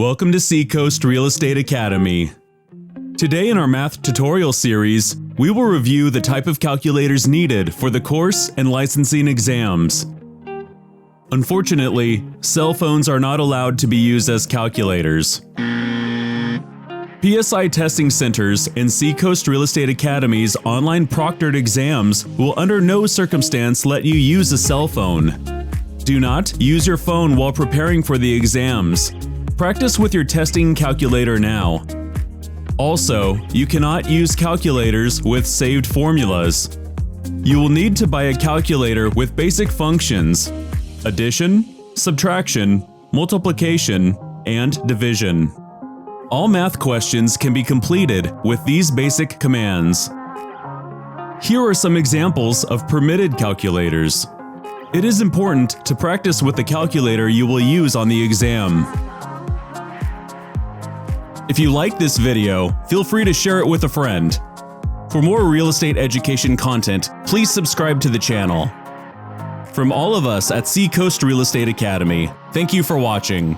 Welcome to Seacoast Real Estate Academy. Today in our math tutorial series, we will review the type of calculators needed for the course and licensing exams. Unfortunately, cell phones are not allowed to be used as calculators. PSI testing centers and Seacoast Real Estate Academy's online proctored exams will under no circumstance let you use a cell phone. Do not use your phone while preparing for the exams. Practice with your testing calculator now. Also, you cannot use calculators with saved formulas. You will need to buy a calculator with basic functions: addition, subtraction, multiplication, and division. All math questions can be completed with these basic commands. Here are some examples of permitted calculators. It is important to practice with the calculator you will use on the exam. If you like this video, feel free to share it with a friend. For more real estate education content, please subscribe to the channel. From all of us at Seacoast Real Estate Academy, thank you for watching.